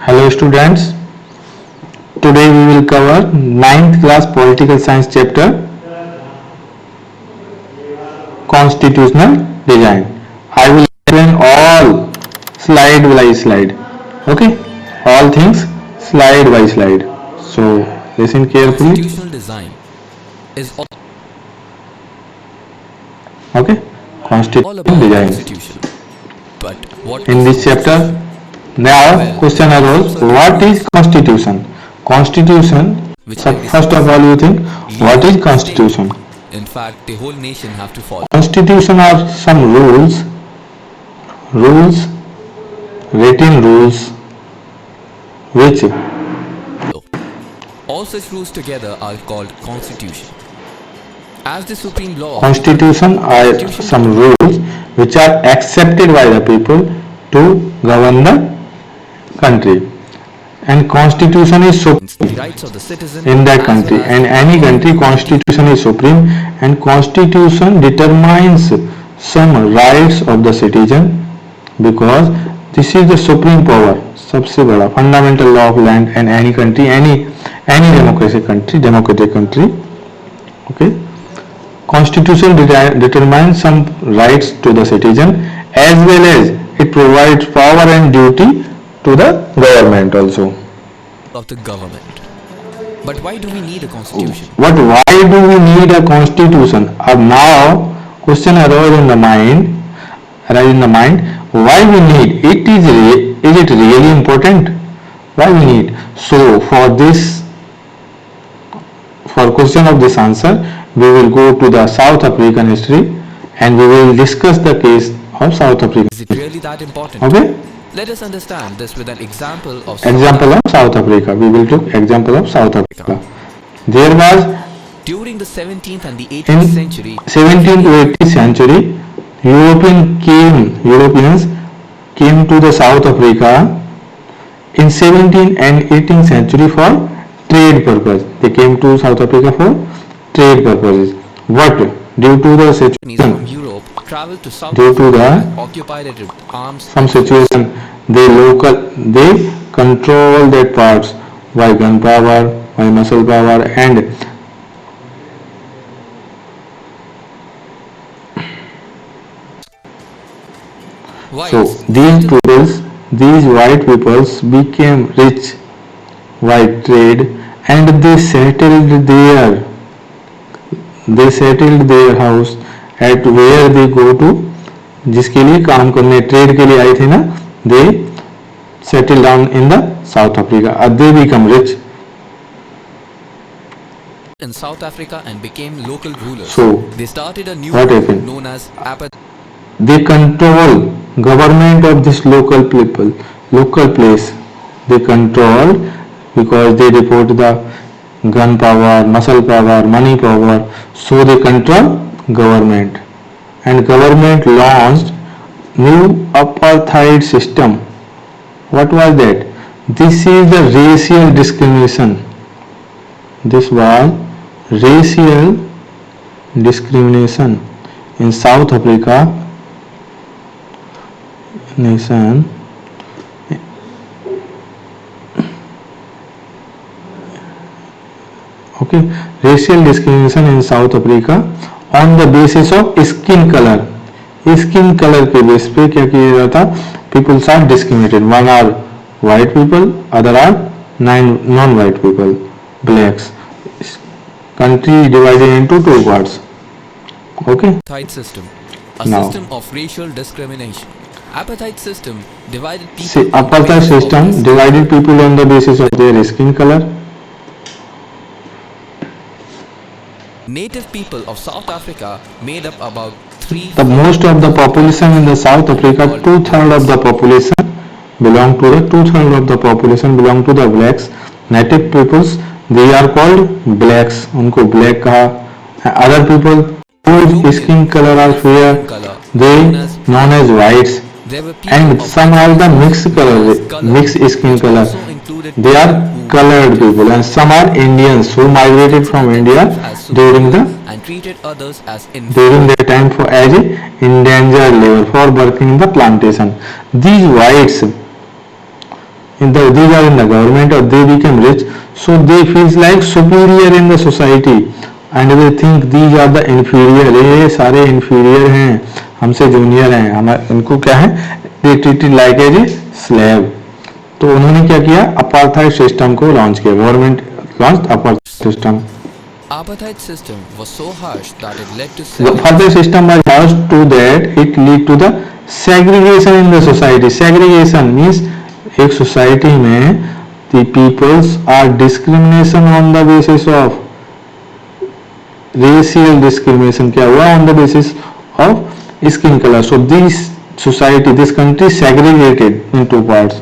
Hello students, today we will cover ninth class political science chapter constitutional design. I will explain all slide by slide. Okay, all things slide by slide. So listen carefully. Constitutional design is Okay, all constitutional about design. constitution. But what In is a this chapter, constitution? now Well, question there are arose: certain what is rules constitution? Constitution. which So can first of discuss all, you think what legally is the state. constitution? In fact, the whole nation have to follow. Constitution are some rules, written rules, which All such rules together are called constitution. As the supreme law of the country, constitution are constitution some rules which are accepted by the people to govern the country, and constitution is determines supreme the rights of the citizen in that as well country, as and the any authority country of the state. constitution is supreme, and constitution determines some rights of the citizen because this is the supreme power, सबसे बड़ा fundamental law of land and any country, any democratic country. Okay, constitution determines some rights to the citizen as well as it provides power and duty to the government also. Of the government. But why do we need a constitution? But why do we need a constitution? Now question arose in the mind, why we need it. Is it really important? Why we need? So for question of this answer, we will go to the South African history and we will discuss the case of South Africa. Is it really that important? Okay? Let us understand this with an example of Example of South Africa. We will take example of South Africa. There was During the 17th and the in 18th century, 17th to 18th century, Europeans came to the South Africa in 17th and 18th century for trade purpose. They came to South Africa for trade purposes. But due to the colonies from situation, Europe traveled to South due to Africa the and occupied it with arms. some situation, they control that parts by gunpowder, by muscle power, and so Whites settled these white peoples became rich by trade, and they settled their house at where they go to, जिसके लिए काम करने trade के लिए आए थे ना, they settled down in the South Africa. They become rich. in South Africa and became local rulers. So They started a new what group happened? known as apartheid. They control government of this local people, local place. They control because they report the gun power, muscle power, money power. So they control government, and government launched new apartheid system. What was that? This is the racial discrimination. This was racial discrimination in South Africa nation. Okay, racial discrimination in South Africa on the basis of skin color. Skin colour के base पे क्या किया जाता? People are discriminated. One are white people, other are non-white people, blacks. Country is divided into two parts. Okay. Apartheid system, a Now. system of racial discrimination. Apartheid system divided people. See, on the apartheid basis of system race. divided people on the basis of their skin color. Native people of South Africa made up about The most of the population in the South Africa, two-thirds of the population belong to the blacks. Native peoples, they are called blacks. उनको black कहा. Other people whose skin color are fair, they known as whites. There were people And of some are the mixed color, mixed skin color. also included They are colored people, and some are Indians who migrated from India as during superiors and treated others as inferior. during that time for as a endangered labor for working in the plantation. These whites these are in the government or they become rich, so they feels like superior in the society and they think these are the inferior, ये सारे inferior हैं, हमसे junior हैं, हम इनको क्या है, they treated like a slave. तो उन्होंने क्या किया, अपार्थाइड सिस्टम को लॉन्च किया, government launch apartheid system. Apartheid system was so harsh that it led to The further system was harsh to that it lead to the segregation in the society. Segregation means एक society में the peoples are discrimination on the basis of racial discrimination. क्या हुआ, on the basis of skin color. So this society, this country segregated in two parts.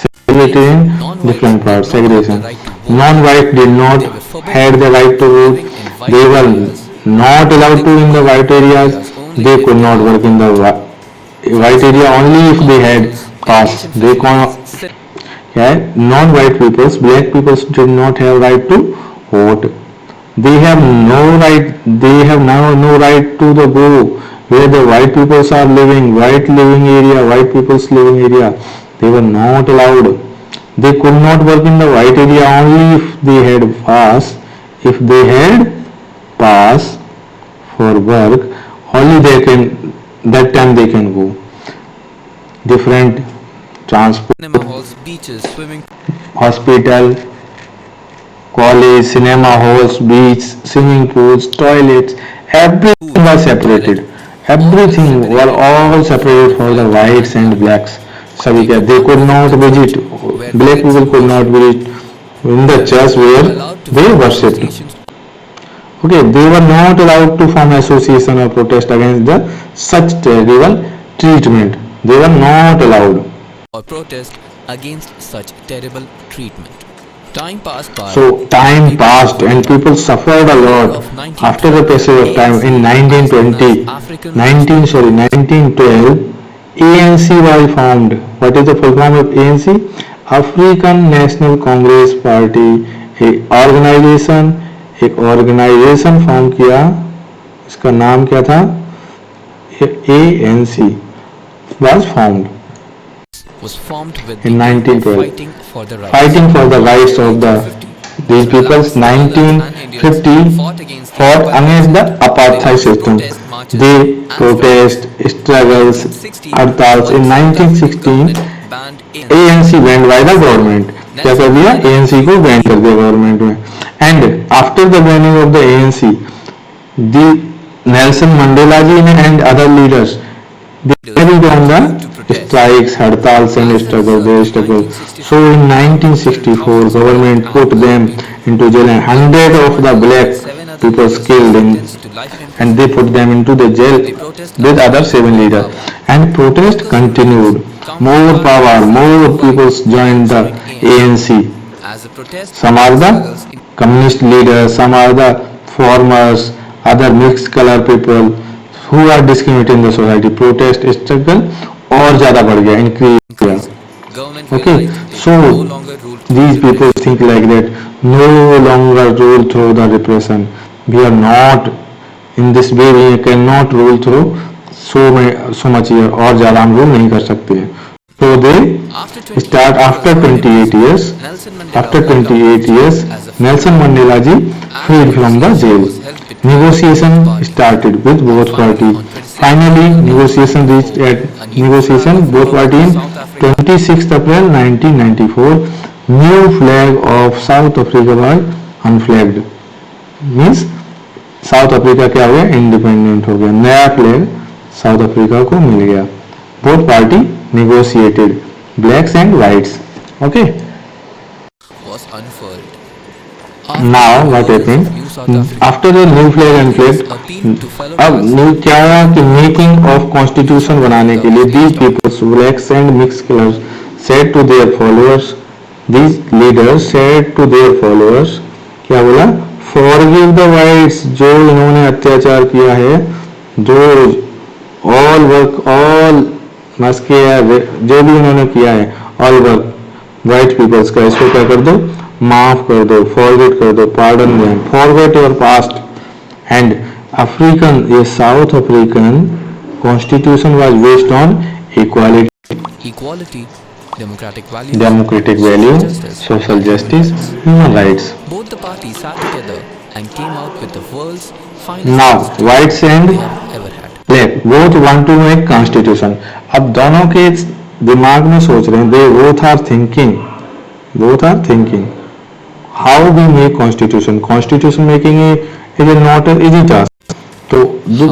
Segregated in different parts. Segregation. Non-white did not had the right to vote. They were not allowed to in the white areas. They could not work in the white area only if they had pass. They non-white peoples, black peoples did not have right to vote. They have no right. They have now no right to the go where the white peoples are living. White living area, white people's living area. They were not allowed. They could not work in the white area only if they had pass. If they had pass for work, only they can, that time they can go. Different transport, cinema halls, beaches, swimming hospital, college, cinema halls, beach, swimming pools, toilets, everything was separated. Everything were all separated for the whites and blacks. सभी क्या, they could not visit, black people could not visit in the church where they worshipped. Okay, they were not allowed to form association or protest against the such terrible treatment. They were not allowed. or protest against such terrible treatment. Time passed by. So time passed and people suffered a lot. After the passage of time in 1912, ANC was formed. What is the full form of ANC? African National Congress Party. एक organisation form किया, इसका नाम क्या था, ANC was formed in 1912, fighting for the rights of these peoples. 1950 fought against the apartheid system. They protest, struggles, हड़ताल. In 1916 ANC banned by the government. क्या कर दिया, ANC को बैन कर दिया गवर्नमेंट में. And after the banning of the ANC, the Nelson Mandela ji and other leaders, they carried on the strikes, हड़ताल and struggle. So in 1964, government put them into jail and 100 of the black people killed and they put them into the jail with other 7 leaders. And protest continued. More power, more people joined the ANC. Some are the communist leaders, some are the farmers, other mixed color people who are discriminated in the society. Protest struggle और ज़्यादा बढ़ गया, increase किया. Okay, so these people think like that. No longer rule through the repression. We are not in this way. We cannot rule through so much here. और ज़्यादा हम rule नहीं कर सकते. So they start after 28 years. After 28 years, Nelson Mandela ji freed from the jail. Negotiation started with both parties. Finally, negotiation reached both parties in 26th April 1994. New flag of South Africa was unflagged. Means South Africa क्या हो गया, independent हो गया. नया flag South Africa को मिल गया. Both party negotiated, blacks and whites. Okay. Was unfurled. Now what happened? After the new flag unflagged, अब new क्या हुआ कि मेकिंग ऑफ कॉन्स्टिट्यूशन बनाने के लिए these people, blacks and mixed colors, said to their followers, these leaders said to their followers, क्या बोला, forgive the whites, जो इन्होंने अत्याचार किया है, जो all work, all must किया है, जो भी इन्होंने किया है, all work white peoples का, इसको क्या कर दो, माफ कर दो, forget कर दो, pardon them, forget your past. And African, ये South African constitution was based on equality. Equality. democratic values, democratic social value, justice, social and human justice, rights. human rights. Both the parties sat together and came out with the world's finest Now, constitution whites and they have ever had. black both want to make constitution. अब दोनों के दिमाग में सोच रहे हैं, they both are thinking how we make constitution. Constitution making is not an easy task. So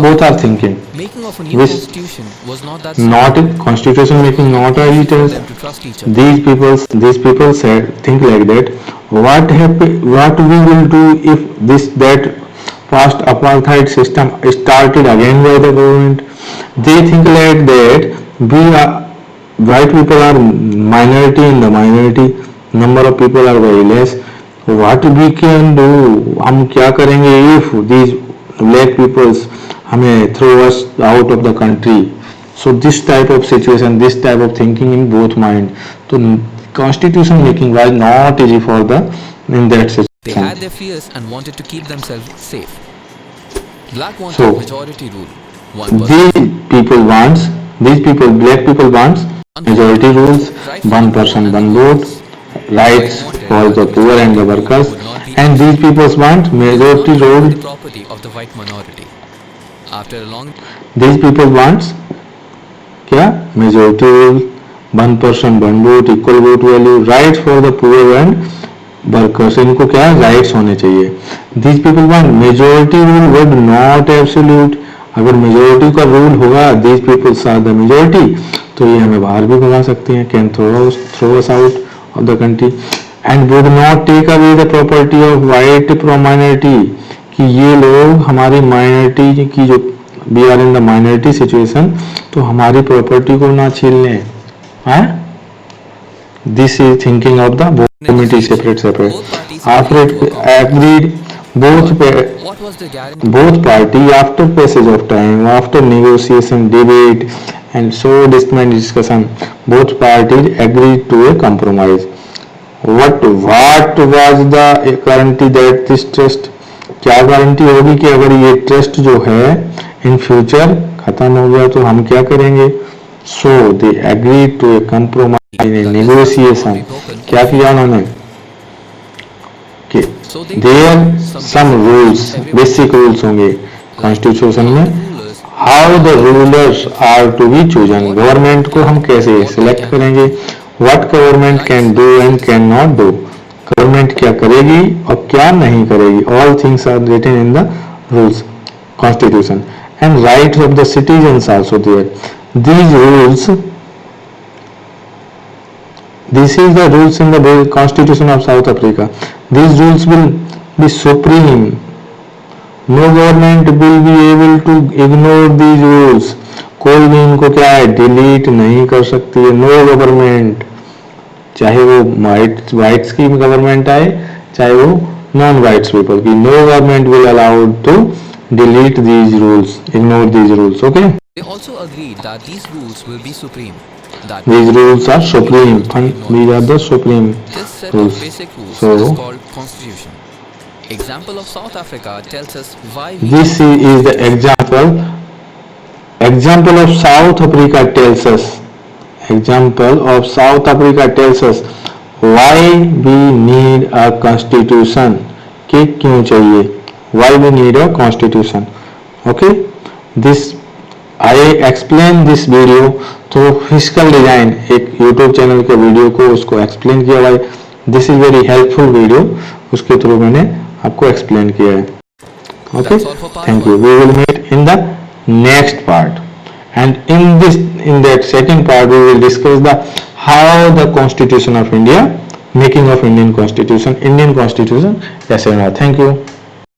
both are thinking. Making of a new Which constitution was not that not constitution making not an easy for task. them to trust each other. These people said think like that. What we will do if that past apartheid system started again by the government? They think like that. We are white people are minority in the minority. Number of people are very less. What we can do? हम क्या करेंगे if these black peoples हमें throw us out of the country? So this type of situation, this type of thinking in both mind. So constitution making was not easy for the in that They situation. had their fears and wanted to keep themselves safe. Black wanted So, majority rule. One person, These people, black people wants majority rules, one person, one vote, rights for the poor and the workers, and these people want majority rule. the property of the white minority. After a long These people wants क्या majority rule, one person, one vote, equal vote value, rights for the poor and workers, इनको क्या rights होने चाहिए. This people want majority rule would not absolute. अगर majority का rule होगा, this peoples are the majority, तो ये हमें बाहर भी भगा सकते हैं, can throw us out of the country, and would not take away the property of white minority. कि ये लोग हमारी माइनॉरिटी की जो we are in the minority situation, तो हमारी प्रॉपर्टी को ना छीन लें. This is thinking of the both committee separate. After it agreed, what was the guarantee? both party after passage of time, after negotiation, debate, and so discussion, both parties agreed to a compromise. What was the guarantee that this trust? क्या guarantee होगी कि अगर ये trust जो है in future खत्म हो गया तो हम क्या करेंगे? So they agreed to a compromise. Negotiation क्या किया उन्होंने कि there some rules, basic rules होंगे कॉन्स्टिट्यूशन में. How the rulers are to be chosen, government को हम कैसे सिलेक्ट करेंगे, what government can do and can not do, government क्या करेगी और क्या नहीं करेगी. All things are written in the rules constitution, and rights of the citizens also there. These rules, this is the rules in the constitution of South Africa. These rules will be supreme. No government will be able to ignore these rules. कोई भी इनको क्या है delete नहीं कर सकती है. No government, चाहे वो वाइट्स की गवर्नमेंट आए चाहे वो नॉन वाइट्स पीपल की, no government will allowed to delete these rules, ignore these rules. Okay, They also agreed that these rules will be supreme. That these rules are supreme and these are the supreme this set rules. of basic rules So is called constitution. Example of South Africa tells us why we this is the example of South Africa tells us, example of South Africa tells us why we need a constitution, कि क्यों चाहिए, why we need a constitution. Okay, this I explain this video. तो physical design एक YouTube चैनल के video को उसको explain किया भाई. This is very helpful video, उसके थ्रू मैंने आपको एक्सप्लेन किया है. Okay, thank you. We will meet in the next part, and in that second part we will discuss the how the constitution of India, making of Indian constitution कैसे बना. Thank you.